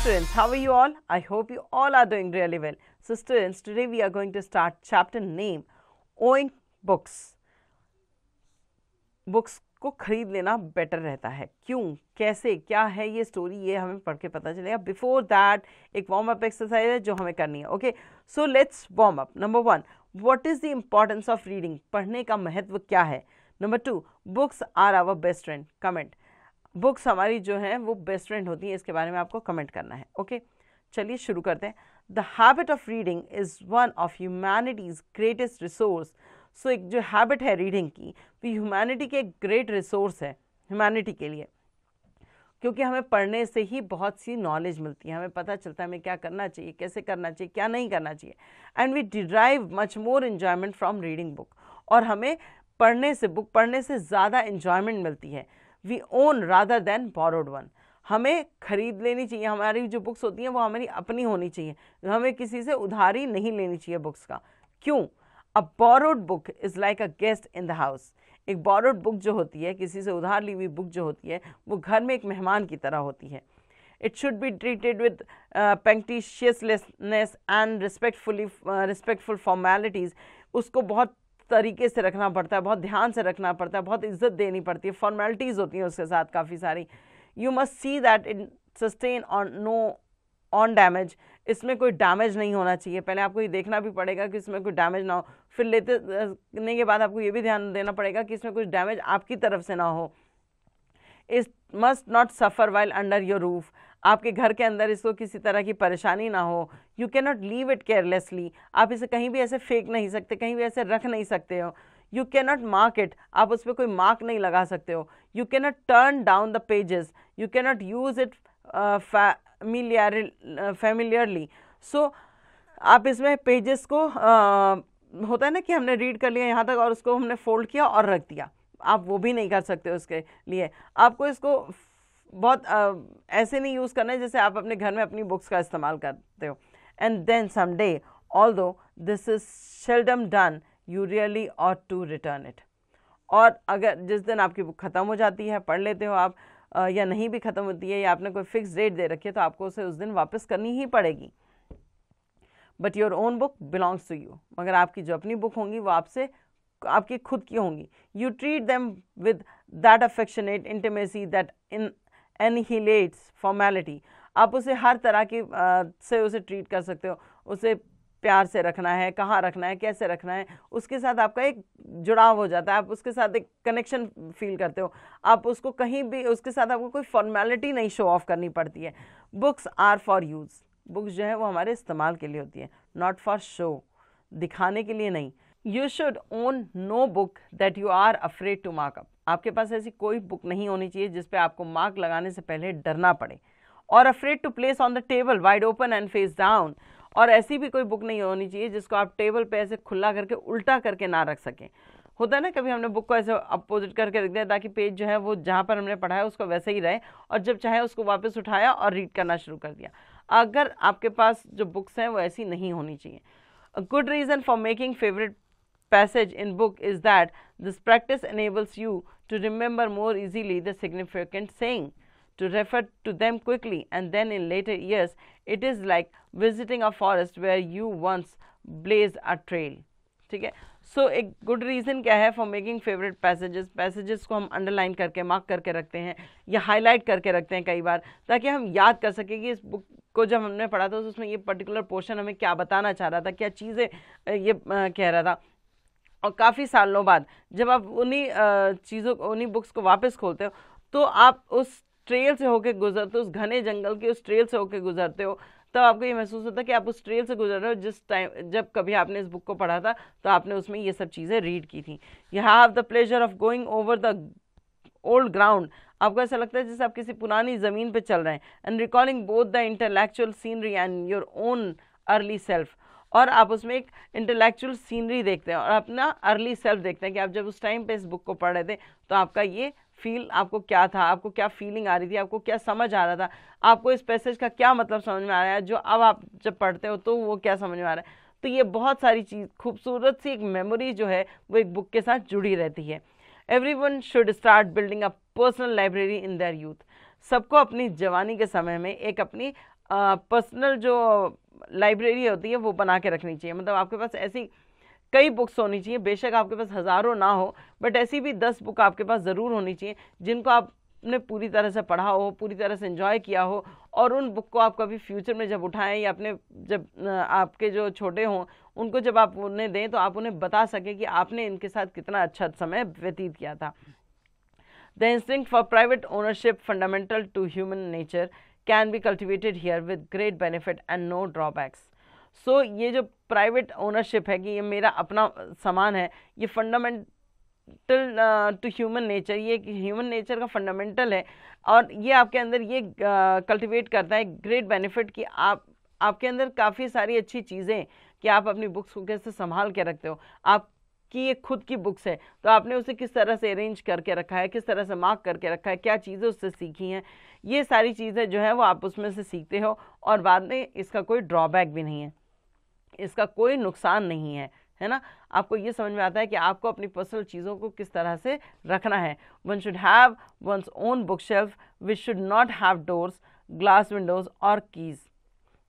students, how are you all? I hope you all are doing really well. So students, today we are going to start chapter name owing books. Books को खरीद लेना better रहता है. क्यों, कैसे, क्या है ये स्टोरी, ये हमें पढ़ के पता चलेगा. बिफोर दैट एक वार्म अप एक्सरसाइज है जो हमें करनी है. Okay, so let's warm up. Number 1, what is the importance of reading? पढ़ने का महत्व क्या है? Number 2, books are our best friend. Comment. Books हमारी जो है वो बेस्ट फ्रेंड होती है, इसके बारे में आपको कमेंट करना है. ओके, चलिए शुरू करते हैं. The habit of reading is one of humanity's greatest resource. So एक जो हैबिट है रीडिंग की, वो ह्यूमैनिटी के एक ग्रेट रिसोर्स है ह्यूमैनिटी के लिए, क्योंकि हमें पढ़ने से ही बहुत सी नॉलेज मिलती है. हमें पता चलता है हमें क्या करना चाहिए, कैसे करना चाहिए, क्या नहीं करना चाहिए. And we derive much more enjoyment from reading book. और हमें पढ़ने से, बुक पढ़ने से ज़्यादा एन्जॉयमेंट मिलती है. We own rather than borrowed one. हमें खरीद लेनी चाहिए. हमारी जो बुक्स होती हैं वो हमारी अपनी होनी चाहिए. हमें किसी से उधारी नहीं लेनी चाहिए बुक्स का. क्यों? अ borrowed book is like a guest in the house. एक बोरोड बुक जो होती है, किसी से उधार ली हुई बुक जो होती है, वो घर में एक मेहमान की तरह होती है. It should be treated with punctiliousness and respectful formalities. उसको बहुत तरीके से रखना पड़ता है, बहुत ध्यान से रखना पड़ता है, बहुत इज्जत देनी पड़ती है. फॉर्मेलिटीज़ होती हैं उसके साथ काफ़ी सारी. You must see that it sustain on damage. इसमें कोई डैमेज नहीं होना चाहिए. पहले आपको ये देखना भी पड़ेगा कि इसमें कोई डैमेज ना हो. फिर लेने के बाद आपको ये भी ध्यान देना पड़ेगा कि इसमें कुछ डैमेज आपकी तरफ से ना हो. It must not suffer while under your roof. आपके घर के अंदर इसको किसी तरह की परेशानी ना हो. You can not leave it carelessly. आप इसे कहीं भी ऐसे फेंक नहीं सकते, कहीं भी ऐसे रख नहीं सकते हो. You can not mark it. आप उस पर कोई मार्क नहीं लगा सकते हो. You can not turn down the pages. You can not use it familiarly. So आप इसमें पेजेस को होता है ना कि हमने रीड कर लिया यहाँ तक और उसको हमने फोल्ड किया और रख दिया, आप वो भी नहीं कर सकते. उसके लिए आपको इसको बहुत ऐसे नहीं यूज़ करना है जैसे आप अपने घर में अपनी बुक्स का इस्तेमाल करते हो. And then some day, although this is seldom done, you really ought to return it. और अगर जिस दिन आपकी बुक ख़त्म हो जाती है, पढ़ लेते हो आप, या नहीं भी ख़त्म होती है, या आपने कोई फिक्स डेट दे रखी है, तो आपको उसे उस दिन वापस करनी ही पड़ेगी. But your own book belongs to you. मगर आपकी जो अपनी बुक होंगी वो आपसे, आपकी खुद की होंगी. You treat them with that affectionate intimacy that annihilates formality. आप उसे हर तरह की से उसे ट्रीट कर सकते हो. उसे प्यार से रखना है, कहाँ रखना है, कैसे रखना है, उसके साथ आपका एक जुड़ाव हो जाता है. आप उसके साथ एक कनेक्शन फील करते हो. आप उसको कहीं भी, उसके साथ आपको कोई फॉर्मेलिटी नहीं शो ऑफ करनी पड़ती है. Books are for use. Books जो है वो हमारे इस्तेमाल के लिए होती है, नॉट फॉर शो, दिखाने के लिए नहीं. You should own no book that you are afraid to mark up. आपके पास ऐसी कोई बुक नहीं होनी चाहिए जिस पे आपको मार्क लगाने से पहले डरना पड़े. और afraid to place on the table wide open and face down. और ऐसी भी कोई बुक नहीं होनी चाहिए जिसको आप टेबल पे ऐसे खुला करके, उल्टा करके ना रख सकें. होता है ना, कभी हमने बुक को ऐसे अपोजिट करके रख दिया ताकि पेज जो है वो जहाँ पर हमने पढ़ा है उसको वैसे ही रहे, और जब चाहे उसको वापस उठाया और रीड करना शुरू कर दिया. अगर आपके पास जो बुक्स हैं वो ऐसी नहीं होनी चाहिए. A good reason for making favourite passage in book is that this practice enables you to remember more easily the significant saying, to refer to them quickly, and then in later years it is like visiting a forest where you once blazed a trail. ठीक है. सो एक good reason क्या है for making favourite passages को हम underline करके, mark करके रखते हैं या हाईलाइट करके रखते हैं कई बार, ताकि हम याद कर सकें कि इस बुक को जब हमने पढ़ा था तो उसमें ये पर्टिकुलर पोर्शन हमें क्या बताना चाह रहा था, क्या चीज़ें ये कह रहा था. और काफ़ी सालों बाद जब आप उन्हीं चीज़ों, उन्हीं बुक्स को वापस खोलते हो, तो आप उस ट्रेल से होके गुजरते हो, उस घने जंगल के उस ट्रेल से होके गुजरते हो, तब आपको ये महसूस होता है कि आप उस ट्रेल से गुजर रहे हो जिस टाइम जब कभी आपने इस बुक को पढ़ा था तो आपने उसमें ये सब चीज़ें रीड की थी. You have the pleasure of going over the old ground. आपको ऐसा लगता है जैसे आप किसी पुरानी ज़मीन पे चल रहे हैं. And recalling both the intellectual scenery and your own early self. और आप उसमें एक इंटेलेक्चुअल सीनरी देखते हैं और अपना अर्ली सेल्फ देखते हैं कि आप जब उस टाइम पे इस बुक को पढ़ रहे थे तो आपका ये फील, आपको क्या था, आपको क्या फीलिंग आ रही थी, आपको क्या समझ आ रहा था, आपको इस पैसेज का क्या मतलब समझ में आ रहा है, जो अब आप जब पढ़ते हो तो वो क्या समझ में आ रहा है. तो ये बहुत सारी चीज़, खूबसूरत सी एक मेमोरी जो है वो एक बुक के साथ जुड़ी रहती है. Everyone should start building a personal library in their youth. सबको अपनी जवानी के समय में एक अपनी पर्सनल जो लाइब्रेरी होती है वो बना के रखनी चाहिए। मतलब आपके पास ऐसी कई बुक्स होनी चाहिए, बेशक आपके पास हज़ारों ना हो, बट ऐसी भी 10 बुक आपके पास ज़रूर होनी चाहिए जिनको आपने पूरी तरह से पढ़ा हो, पूरी तरह से एंजॉय किया हो, और उन बुक को आप कभी फ्यूचर में जब उठाएं या अपने जब आपके जो छोटे हों उनको जब आप उन्हें दें तो आप उन्हें बता सकें कि आपने इनके साथ कितना अच्छा समय व्यतीत किया था। The instinct for private ownership, fundamental to human nature, can be cultivated here with great benefit and no drawbacks. So ये जो प्राइवेट ओनरशिप है कि ये मेरा अपना सामान है, ये फंडामेंटल टू ह्यूमन नेचर, ये ह्यूमन नेचर का फंडामेंटल है, और ये आपके अंदर ये कल्टिवेट करता है ग्रेट बेनिफिट कि आपके अंदर काफ़ी सारी अच्छी चीज़ें कि आप अपनी बुक्स को कैसे संभाल के रखते हो। आप कि ये खुद की बुक्स है तो आपने उसे किस तरह से अरेंज करके रखा है, किस तरह से मार्क करके रखा है, क्या चीज़ें उससे सीखी हैं, ये सारी चीज़ें जो है वो आप उसमें से सीखते हो, और बाद में इसका कोई ड्रॉबैक भी नहीं है, इसका कोई नुकसान नहीं है, है ना। आपको ये समझ में आता है कि आपको अपनी पर्सनल चीज़ों को किस तरह से रखना है। One should have one's own book shelf which should not have doors, glass windows और keys.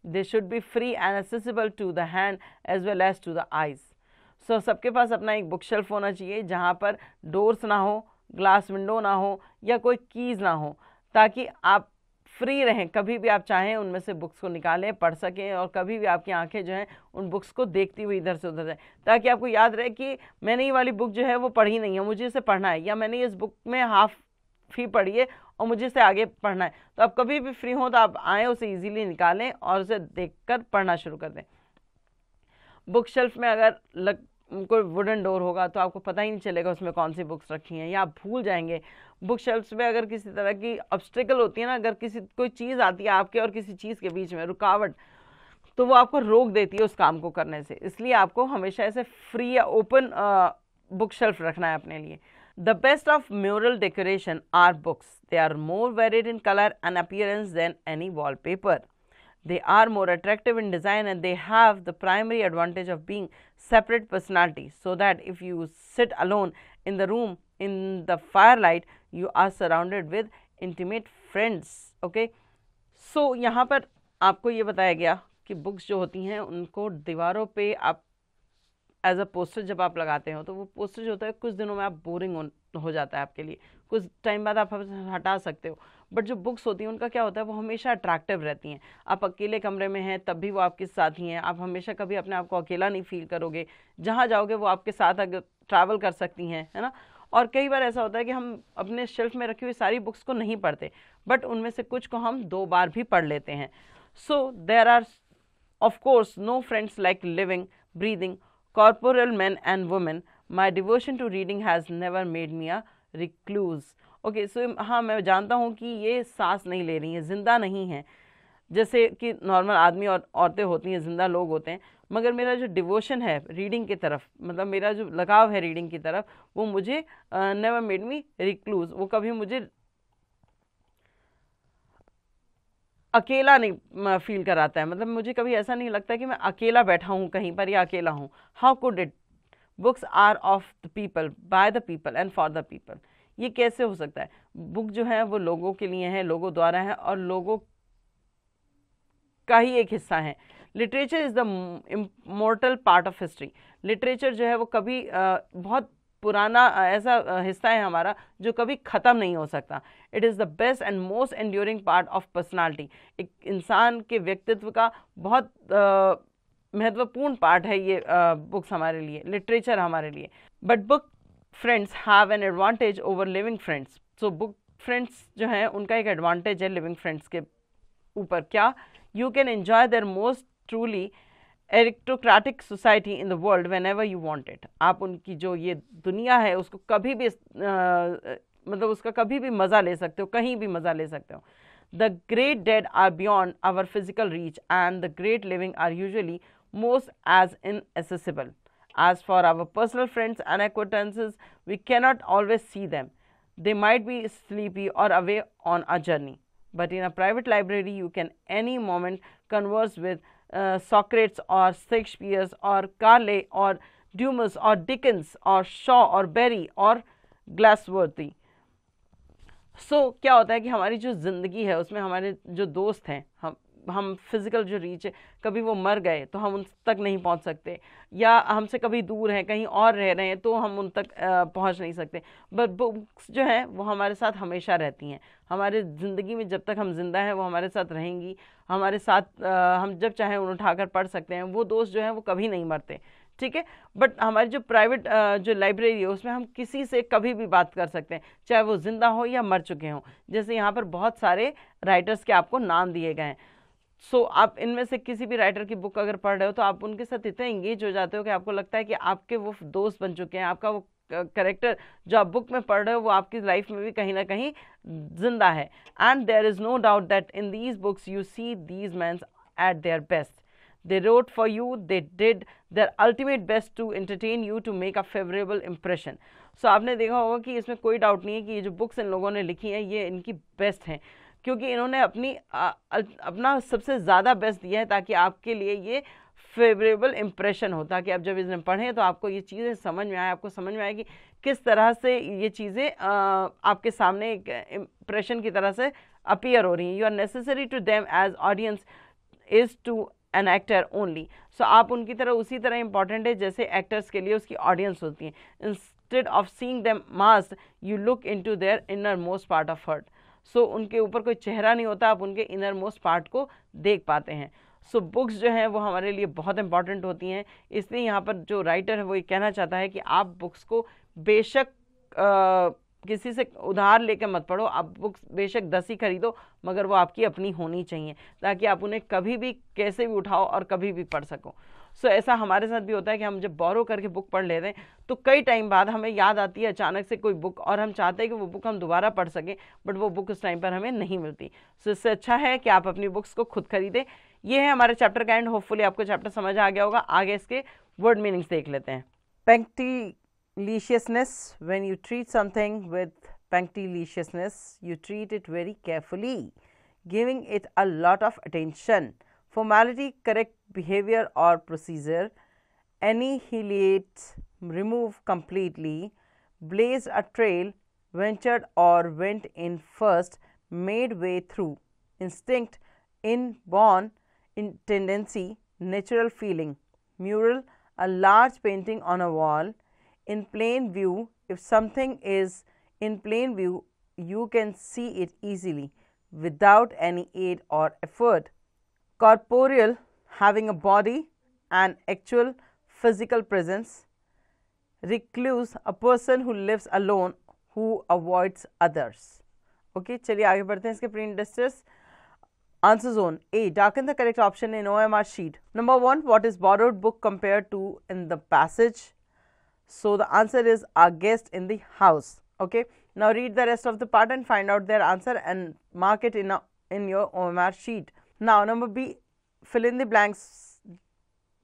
They should be free and accessible to the hand as well as to the eyes. So सबके पास अपना एक book shelf होना चाहिए जहाँ पर doors ना हो, ग्लास विंडो ना हो या कोई कीज़ ना हो, ताकि आप फ्री रहें, कभी भी आप चाहें उनमें से बुक्स को निकालें, पढ़ सकें, और कभी भी आपकी आंखें जो हैं उन बुक्स को देखती हुई इधर से उधर जाए, ताकि आपको याद रहे कि मैंने ये वाली बुक जो है वो पढ़ी नहीं है, मुझे इसे पढ़ना है, या मैंने इस बुक में हाफ ही पढ़ी है और मुझे इसे आगे पढ़ना है। तो आप कभी भी फ्री हों तो आप आएँ, उसे ईजिली निकालें और उसे देखकर पढ़ना शुरू कर दें। बुक शेल्फ में अगर कोई वुडन डोर होगा तो आपको पता ही नहीं चलेगा उसमें कौन सी बुक्स रखी हैं, या आप भूल जाएंगे। बुक शेल्फ्स में अगर किसी तरह की ऑब्स्टिकल होती है ना, अगर कोई चीज़ आती है आपके और किसी चीज़ के बीच में रुकावट, तो वो आपको रोक देती है उस काम को करने से। इसलिए आपको हमेशा ऐसे फ्री या ओपन बुक शेल्फ रखना है अपने लिए। The best of mural decoration are books, they are more varied in colour and appearance than any wallpaper. They are more attractive in design and they have the primary advantage of being separate personalities, so that if you sit alone in the room in the firelight, you are surrounded with intimate friends. Okay, so यहाँ पर आपको ये बताया गया कि books जो होती हैं उनको दीवारों पे आप एज अ पोस्टर जब आप लगाते हो तो वो पोस्टर जो होता है कुछ दिनों में आप बोरिंग हो जाता है आपके लिए, कुछ टाइम बाद आप हटा सकते हो। बट जो बुक्स होती हैं उनका क्या होता है, वो हमेशा अट्रैक्टिव रहती हैं। आप अकेले कमरे में हैं तब भी वो आपके साथ ही हैं, आप हमेशा कभी अपने आप को अकेला नहीं फील करोगे, जहाँ जाओगे वो आपके साथ अगर ट्रैवल कर सकती हैं, है ना। और कई बार ऐसा होता है कि हम अपने शेल्फ में रखी हुई सारी बुक्स को नहीं पढ़ते, बट उनमें से कुछ को हम 2 बार भी पढ़ लेते हैं। So there are of course no friends like living breathing corporeal men and women. My devotion to reading has never made me a recluse. Okay, so हाँ मैं जानता हूँ कि ये सांस नहीं ले रही हैं, जिंदा नहीं हैं, जैसे कि नॉर्मल आदमी और औरतें होती हैं, जिंदा लोग होते हैं, मगर मेरा जो डिवोशन है रीडिंग की तरफ, मतलब मेरा जो लगाव है रीडिंग की तरफ, वो मुझे नेवर मेड मी रिक्लूज, वो कभी मुझे अकेला नहीं फील कराता है। मतलब मुझे कभी ऐसा नहीं लगता कि मैं अकेला बैठा हूँ कहीं पर या अकेला हूँ। How could it, books are of the people, by the people and for the people. ये कैसे हो सकता है? बुक जो है वो लोगों के लिए है, लोगों द्वारा है और लोगों का ही एक हिस्सा है। Literature is the immortal part of history. Literature जो है वो कभी बहुत पुराना ऐसा हिस्सा है हमारा जो कभी ख़त्म नहीं हो सकता। It is the best and most enduring part of personality. एक इंसान के व्यक्तित्व का बहुत महत्वपूर्ण पार्ट है ये बुक्स हमारे लिए, लिटरेचर हमारे लिए। But book friends have an advantage over living friends. So book friends जो हैं उनका एक एडवांटेज है लिविंग फ्रेंड्स के ऊपर। क्या? You can enjoy there most truly aristocratic society in the world when ever you want it. आप उनकी जो ये दुनिया है उसको कभी भी मतलब उसका कभी भी मज़ा ले सकते हो, कहीं भी मज़ा ले सकते हो। The great dead are beyond our physical reach and the great living are usually most as inaccessible. As for our personal friends and acquaintances, we cannot always see them. They might be sleepy or away on a journey. But in a private library, you can any moment converse with Socrates or Shakespeare or Carlyle or Dumas or Dickens or Shaw or Barrie or Glassworthy. So क्या होता है कि हमारी जो ज़िंदगी है उसमें हमारे जो दोस्त हैं, हम हम फिजिकल जो रीच है, कभी वो मर गए तो हम उन तक नहीं पहुंच सकते, या हमसे कभी दूर हैं, कहीं और रह रहे हैं तो हम उन तक पहुंच नहीं सकते। बट बुक्स जो है वो हमारे साथ हमेशा रहती हैं, हमारे ज़िंदगी में जब तक हम जिंदा हैं वो हमारे साथ रहेंगी, हमारे साथ हम जब चाहें उन्हें उठाकर पढ़ सकते हैं। वो दोस्त जो हैं वो कभी नहीं मरते, ठीक है। बट हमारी जो प्राइवेट जो लाइब्रेरी है उसमें हम किसी से कभी भी बात कर सकते हैं, चाहे वो जिंदा हो या मर चुके हों। जैसे यहाँ पर बहुत सारे राइटर्स के आपको नाम दिए गए हैं। सो आप इनमें से किसी भी राइटर की बुक अगर पढ़ रहे हो तो आप उनके साथ इतने एंगेज हो जाते हो कि आपको लगता है कि आपके वो दोस्त बन चुके हैं, आपका वो करेक्टर जो आप बुक में पढ़ रहे हो वो आपकी लाइफ में भी कहीं ना कहीं जिंदा है। And there is no doubt that in these books you see these men at their best. They wrote for you, they did their ultimate best to entertain you, to make a favorable impression. So आपने देखा होगा कि इसमें कोई doubt नहीं है कि ये जो बुक्स इन लोगों ने लिखी हैं ये इनकी बेस्ट हैं, क्योंकि इन्होंने अपना सबसे ज़्यादा बेस्ट दिया है ताकि आपके लिए ये फेवरेबल इम्प्रेशन हो, ताकि आप जब इन्हें पढ़ें तो आपको ये चीज़ें समझ में आए, आपको समझ में आए कि किस तरह से ये चीज़ें आपके सामने एक इम्प्रेशन की तरह से अपीयर हो रही हैं। You are necessary to them as audience is to an actor only. So आप उनकी तरह उसी तरह इंपॉर्टेंट है जैसे एक्टर्स के लिए उसकी ऑडियंस होती है। Instead of seeing them mask you look into their inner most part of heart. So उनके ऊपर कोई चेहरा नहीं होता, आप उनके इनर मोस्ट पार्ट को देख पाते हैं। सो बुक्स जो हैं वो हमारे लिए बहुत इंपॉर्टेंट होती हैं, इसलिए यहाँ पर जो राइटर है वो ये कहना चाहता है कि आप बुक्स को बेशक किसी से उधार लेकर मत पढ़ो, आप बुक्स बेशक 10 ही खरीदो, मगर वो आपकी अपनी होनी चाहिए ताकि आप उन्हें कभी भी कैसे भी उठाओ और कभी भी पढ़ सको। सो ऐसा हमारे साथ भी होता है कि हम जब बोरो करके बुक पढ़ लेते हैं तो कई टाइम बाद हमें याद आती है अचानक से कोई बुक, और हम चाहते हैं कि वो बुक हम दोबारा पढ़ सकें, बट वो बुक उस टाइम पर हमें नहीं मिलती। सो इससे अच्छा है कि आप अपनी बुक्स को खुद खरीदें। ये है हमारे चैप्टर का एंड। होपफुली आपको चैप्टर समझ आ गया होगा। आगे इसके वर्ड मीनिंग्स देख लेते हैं। Punctiliousness: when you treat something with punctiliousness, you treat it very carefully, giving it a lot of attention. Formality: correct behavior or procedure. Annihilate: remove completely. Blaze a trail: ventured or went in first, made way through. Instinct: inborn tendency, natural feeling. Mural: a large painting on a wall. In plain view: if something is in plain view, you can see it easily without any aid or effort. Corporeal: having a body and actual physical presence. Recluse: a person who lives alone, who avoids others. Okay, चलिए आगे बढ़ते हैं इसके print distress. Answer zone: A. Darken the correct option in OMR sheet. Number 1. What is borrowed book compared to in the passage? So the answer is a guest in the house. Okay, now read the rest of the part and find out their answer and mark it in your OMR sheet. Now number B, fill in the blanks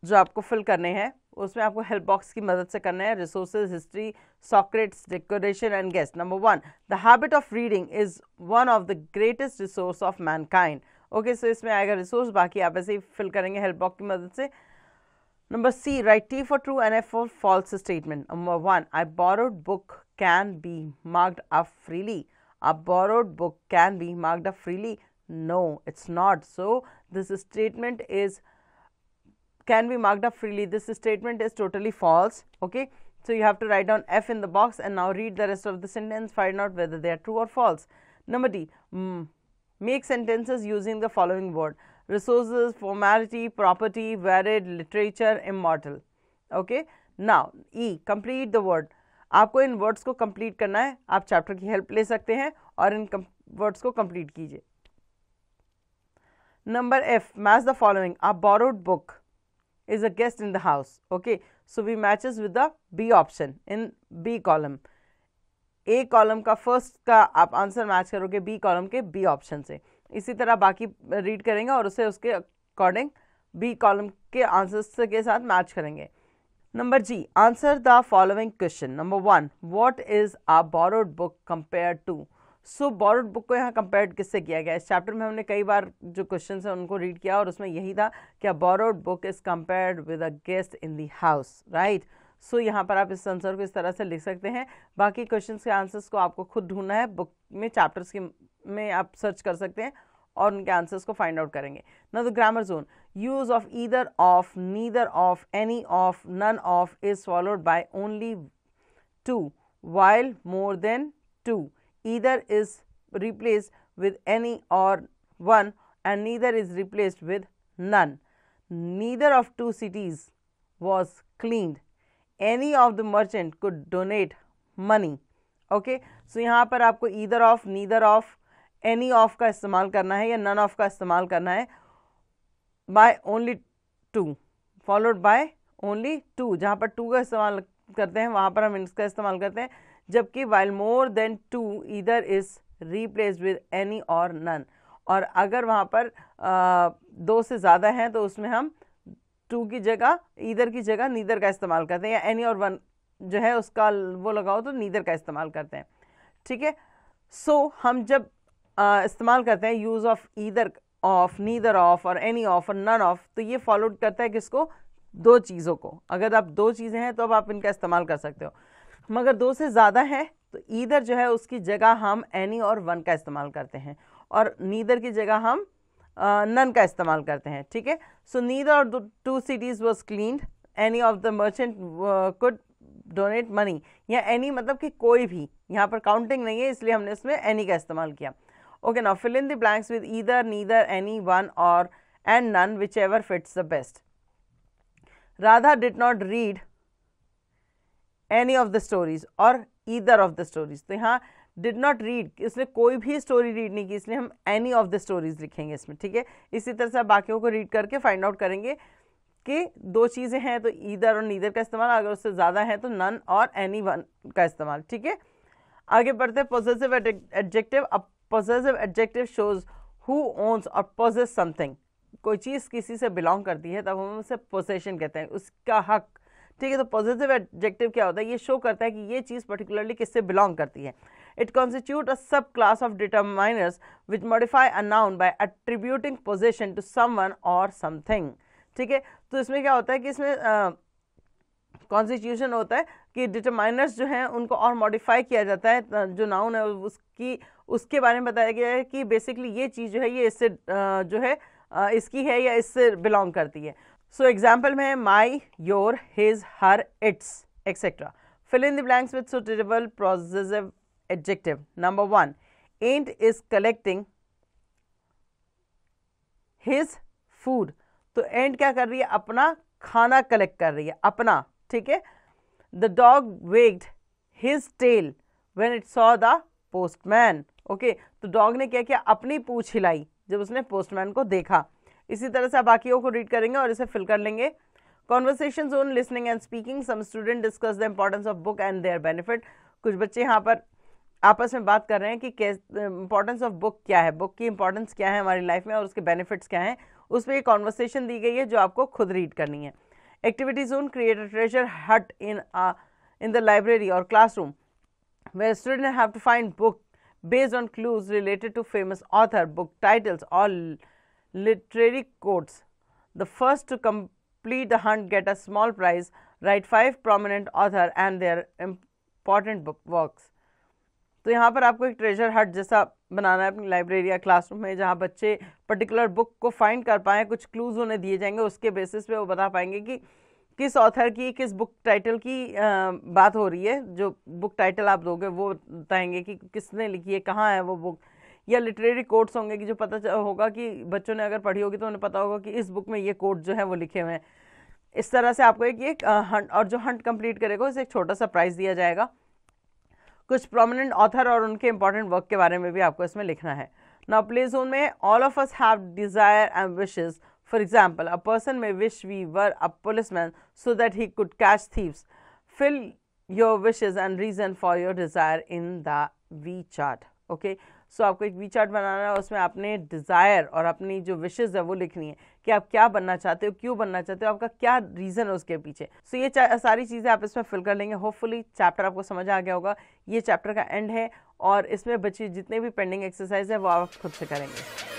जो आपको fill करने हैं उसमें आपको help box की मदद से करना है। Resources, history, Socrates, decoration and guest. Number 1, the habit of reading is one of the greatest resource of mankind. Okay, so इसमें आएगा resource, बाकी आप ऐसे ही fill करेंगे help box की मदद से। Number C, write T for true and F for false statement. Number 1, a borrowed book can be marked up freely. A borrowed book can be marked up freely. No, it's not. So this statement is can be marked up freely. This statement is totally false. Okay, so you have to write down F in the box and now read the rest of the sentence, find out whether they are true or false. Number D, make sentences using the following word: resources, formality, property, varied, literature, immortal. Okay, now E, complete the word. आपको इन words को complete करना है। आप chapter की help ले सकते हैं और इन वर्ड्स को कंप्लीट कीजिए। Number F, match the following: a borrowed book is a guest in the house. Okay, so we matches with the B option in B column. A column का first का आप answer match करोगे B column के B option से। इसी तरह बाकी read करेंगे और उसे उसके अकॉर्डिंग B कॉलम के आंसर्स के साथ मैच करेंगे। Number G, answer the following question. Number 1, what is a borrowed book compared to? So borrowed book को यहाँ कंपेयर्ड किससे किया गया? इस चैप्टर में हमने कई बार जो क्वेश्चन है उनको रीड किया और उसमें यही था कि a borrowed book is compared with a guest in the house, right. So यहाँ पर आप इस आंसर को इस तरह से लिख सकते हैं। बाकी क्वेश्चन के आंसर्स को आपको खुद ढूंढना है, बुक में चैप्टर्स के में आप सर्च कर सकते हैं और उनके आंसर्स को फाइंड आउट करेंगे। Now the grammar zone, use of either of, neither of, any of, none of is followed by only two while more than two. Either is replaced with any or one and neither is replaced with none. Neither of two cities was cleaned. Any of the merchant could donate money. Okay, so यहाँ पर आपको either of, neither of, any of का इस्तेमाल करना है या none of का इस्तेमाल करना है by only two, followed by only two. जहाँ पर two का इस्तेमाल करते हैं वहाँ पर हम इसका इस्तेमाल करते हैं, जबकि while more than two either is replaced with any or none. और अगर वहाँ पर दो से ज़्यादा हैं तो उसमें हम टू की जगह, ईदर की जगह नीदर का इस्तेमाल करते हैं, या एनी और वन जो है उसका वो लगाओ तो नीदर का इस्तेमाल करते हैं। ठीक है, सो हम जब इस्तेमाल करते हैं use of either of, neither of और एनी ऑफ और नन ऑफ, तो ये फॉलो करता है किसको, दो चीज़ों को। अगर आप दो चीज़ें हैं तो अब आप इनका इस्तेमाल कर सकते हो, मगर दो से ज़्यादा है तो ईदर जो है उसकी जगह हम एनी और वन का इस्तेमाल करते हैं और नीदर की जगह हम नन का इस्तेमाल करते हैं। ठीक है, so neither of two cities was cleaned, any of the merchant could donate money, या एनी मतलब कि कोई भी, यहाँ पर काउंटिंग नहीं है इसलिए हमने इसमें एनी का इस्तेमाल किया। Okay, now fill in the blanks with either, neither, any, one और and none, whichever fits the best. Radha did not read any of the stories और ईदर ऑफ द स्टोरीज, तो यहाँ डिड नॉट रीड, इसने कोई भी story read नहीं की, इसलिए हम एनी ऑफ द स्टोरीज लिखेंगे इसमें। ठीक है, इसी तरह से बाकियों को रीड करके फाइंड आउट करेंगे कि दो चीज़ें हैं तो ईदर और नीदर का इस्तेमाल, अगर उससे ज़्यादा है तो नन और एनी वन का इस्तेमाल। ठीक है, आगे बढ़ते हैं। पॉसेसिव एडजेक्टिव, अब possessive adjective shows who owns और पॉसेस समथिंग, कोई चीज़ किसी से बिलोंग करती है तब हम उसे पोसेशन कहते हैं, उसका हक। ठीक है, तो पॉजिटिव एडजेक्टिव क्या होता है, ये शो करता है कि ये चीज़ पर्टिकुलरली किससे बिलोंग करती है। It constitute a sub class of determiners which modify a noun by attributing possession to someone or something. ठीक है, तो इसमें क्या होता है कि इसमें कॉन्स्टिट्यूशन होता है कि डिटरमाइनर्स जो हैं उनको और मॉडिफाई किया जाता है, जो नाउन है उसके बारे में बताया गया है कि बेसिकली ये चीज़ जो है ये इससे जो है इसकी है या इससे बिलोंग करती है। सो एग्जाम्पल में है my, your, his, her, its etcetera. Fill in the blanks with suitable possessive adjective. Number 1, ant is collecting his food, तो एंट क्या कर रही है, अपना खाना कलेक्ट कर रही है, अपना। ठीक है, the dog wagged his tail when it saw the postman. Okay, तो डॉग ने क्या किया, अपनी पूंछ हिलाई जब उसने पोस्टमैन को देखा। इसी तरह से आप बाकियों को रीड करेंगे और इसे फिल कर लेंगे। Conversation zone, listening and speaking, some student discuss the importance of book and their benefit, कुछ बच्चे यहाँ पर आपस में बात कर रहे हैं कि इंपॉर्टेंस ऑफ बुक क्या है, बुक की इंपॉर्टेंस क्या है हमारी लाइफ में और उसके बेनिफिट्स क्या हैं, उस पर एक कॉन्वर्सेशन दी गई है जो आपको खुद रीड करनी है। Activity zone, create a treasure हट इन द लाइब्रेरी और classroom where students have to find book based on clues related to famous author, book titles or literary quotes. The first to complete the hunt get a small prize. Write 5 prominent author and their important book works. तो यहाँ पर आपको एक treasure हट जैसा बनाना है अपनी library या क्लासरूम में, जहाँ बच्चे पर्टिकुलर बुक को फाइंड कर पाएँ, कुछ क्लूज उन्हें दिए जाएंगे, उसके बेसिस पे वो बता पाएंगे कि किस ऑथर की, किस बुक टाइटल की बात हो रही है। जो बुक टाइटल आप दोगे वो बताएंगे कि किसने लिखी है, कहाँ है वो बुक, या लिटरेरी कोट्स होंगे कि जो पता होगा कि बच्चों ने अगर पढ़ी होगी तो उन्हें पता होगा कि इस बुक में ये कोट जो है वो लिखे हुए हैं। इस तरह से आपको एक हंट, और जो हंट कंप्लीट करेगा उसे एक छोटा सा प्राइज दिया जाएगा। कुछ प्रोमिनेंट ऑथर और उनके इंपॉर्टेंट वर्क के बारे में भी आपको इसमें लिखना है। नाउ प्ले जोन में, all of us have desire and wishes. For example, a person may wish we were a policeman so that he could catch thieves. Fill your wishes and reason for your desire in the V chart. Okay, so आपको एक V chart बनाना है, उसमें आपने desire और अपनी जो wishes है वो लिखनी है कि आप क्या बनना चाहते हो, क्यों बनना चाहते हो, आपका क्या रीज़न है उसके पीछे। सो ये सारी चीज़ें आप इसमें फिल कर लेंगे। होपफुली चैप्टर आपको समझ आ गया होगा। ये चैप्टर का एंड है और इसमें बची जितने भी पेंडिंग एक्सरसाइज है वो आप खुद से करेंगे।